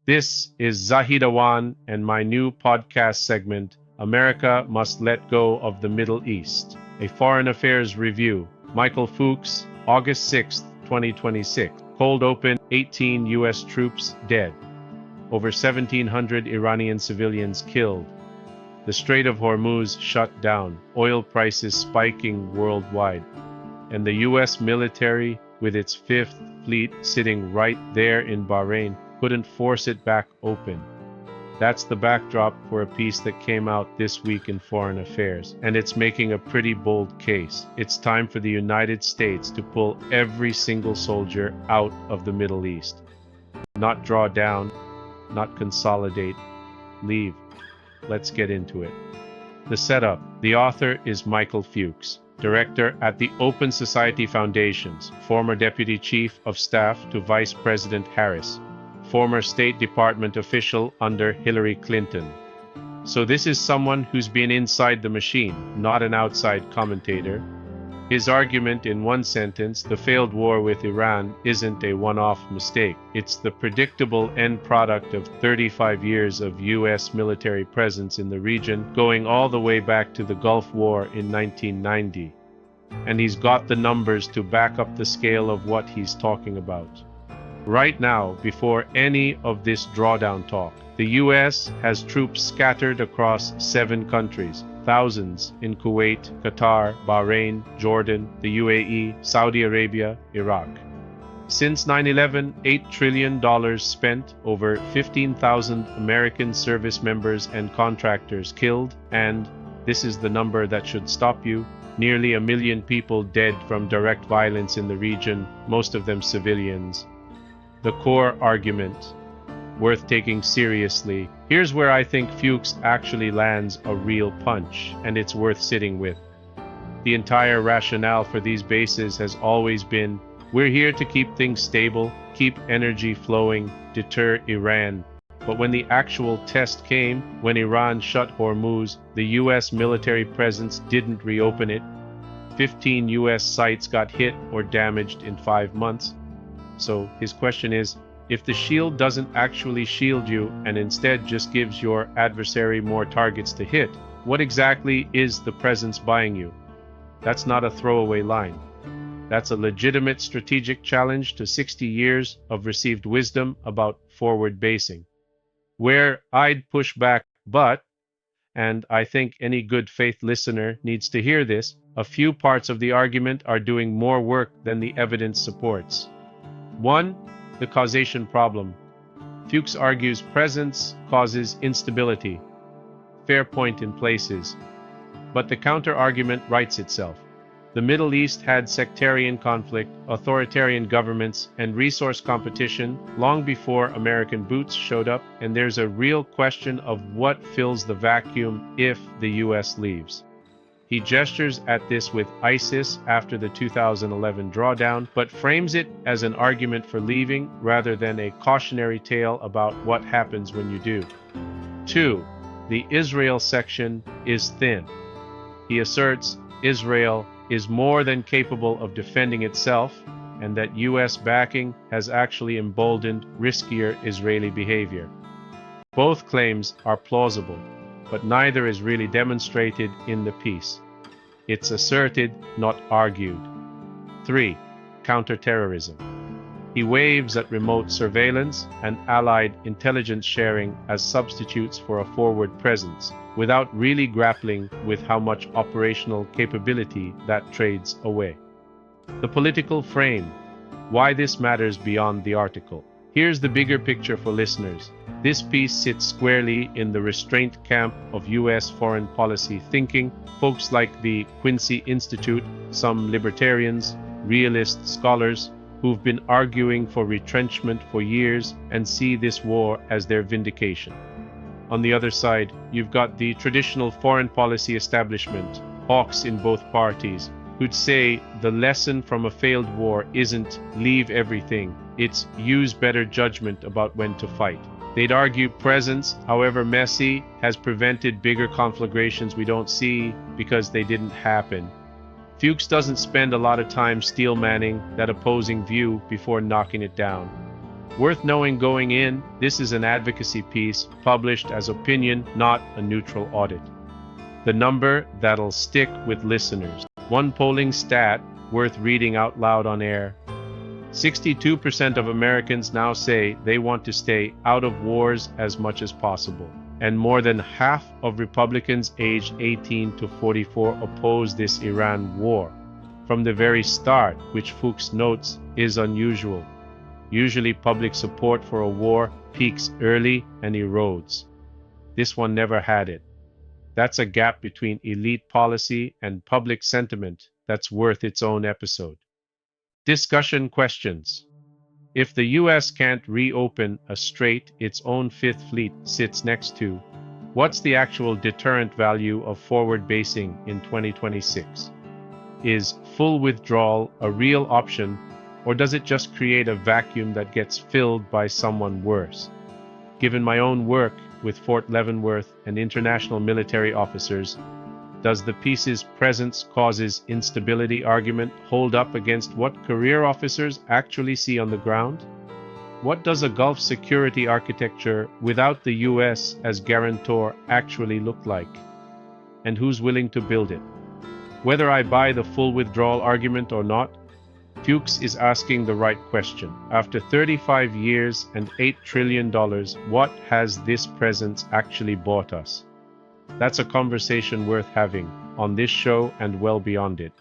This is Zahid Awan and my new podcast segment, America Must Let Go of the Middle East, a foreign affairs review. Michael Fuchs, August 6, 2026. Cold open, 18 U.S. troops dead. Over 1,700 Iranian civilians killed. The Strait of Hormuz shut down, oil prices spiking worldwide. And the U.S. military, with its Fifth Fleet sitting right there in Bahrain, couldn't force it back open. That's the backdrop for a piece that came out this week in Foreign Affairs, and it's making a pretty bold case. It's time for the United States to pull every single soldier out of the Middle East. Not draw down, not consolidate, leave. Let's get into it. The setup. The author is Michael Fuchs, director at the Open Society Foundations, former Deputy Chief of Staff to Vice President Harris, former State Department official under Hillary Clinton. So this is someone who's been inside the machine, not an outside commentator. His argument in one sentence, the failed war with Iran isn't a one-off mistake. It's the predictable end product of 35 years of U.S. military presence in the region, going all the way back to the Gulf War in 1990. And he's got the numbers to back up the scale of what he's talking about. Right now, before any of this drawdown talk, the U.S. has troops scattered across 7 countries, thousands in Kuwait, Qatar, Bahrain, Jordan, the UAE, Saudi Arabia, Iraq. Since 9/11, $8 trillion spent, over 15,000 American service members and contractors killed, and, this is the number that should stop you, nearly 1 million people dead from direct violence in the region, most of them civilians. The core argument, worth taking seriously. Here's where I think Fuchs actually lands a real punch, and it's worth sitting with. The entire rationale for these bases has always been, we're here to keep things stable, keep energy flowing, deter Iran. But when the actual test came, when Iran shut Hormuz, the U.S. military presence didn't reopen it. 15 U.S. sites got hit or damaged in 5 months. So his question is, if the shield doesn't actually shield you and instead just gives your adversary more targets to hit, what exactly is the presence buying you? That's not a throwaway line. That's a legitimate strategic challenge to 60 years of received wisdom about forward basing. Where I'd push back, but, and I think any good faith listener needs to hear this, a few parts of the argument are doing more work than the evidence supports. 1. The causation problem. Fuchs argues presence causes instability. Fair point in places. But the counter-argument writes itself. The Middle East had sectarian conflict, authoritarian governments, and resource competition long before American boots showed up, and there's a real question of what fills the vacuum if the U.S. leaves. He gestures at this with ISIS after the 2011 drawdown, but frames it as an argument for leaving rather than a cautionary tale about what happens when you do. 2. The Israel section is thin. He asserts Israel is more than capable of defending itself, and that U.S. backing has actually emboldened riskier Israeli behavior. Both claims are plausible, but neither is really demonstrated in the piece. It's asserted, not argued. 3. Counterterrorism. He waves at remote surveillance and allied intelligence sharing as substitutes for a forward presence, without really grappling with how much operational capability that trades away. The political frame. Why this matters beyond the article. Here's the bigger picture for listeners. This piece sits squarely in the restraint camp of U.S. foreign policy thinking, folks like the Quincy Institute, some libertarians, realist scholars, who've been arguing for retrenchment for years and see this war as their vindication. On the other side, you've got the traditional foreign policy establishment, hawks in both parties, who'd say the lesson from a failed war isn't leave everything, it's use better judgment about when to fight. They'd argue presence, however messy, has prevented bigger conflagrations we don't see because they didn't happen. Fuchs doesn't spend a lot of time steel manning that opposing view before knocking it down. Worth knowing going in, this is an advocacy piece published as opinion, not a neutral audit. The number that'll stick with listeners. One polling stat worth reading out loud on air. 62% of Americans now say they want to stay out of wars as much as possible. And more than half of Republicans aged 18 to 44 oppose this Iran war from the very start, which Fuchs notes is unusual. Usually public support for a war peaks early and erodes. This one never had it. That's a gap between elite policy and public sentiment that's worth its own episode. Discussion questions. If the US can't reopen a strait its own Fifth Fleet sits next to, what's the actual deterrent value of forward basing in 2026? Is full withdrawal a real option, or does it just create a vacuum that gets filled by someone worse? Given my own work with Fort Leavenworth and international military officers, does the piece's presence causes instability argument hold up against what career officers actually see on the ground? What does a Gulf security architecture without the US as guarantor actually look like? And who's willing to build it? Whether I buy the full withdrawal argument or not, Fuchs is asking the right question. After 35 years and $8 trillion, what has this presence actually bought us? That's a conversation worth having on this show and well beyond it.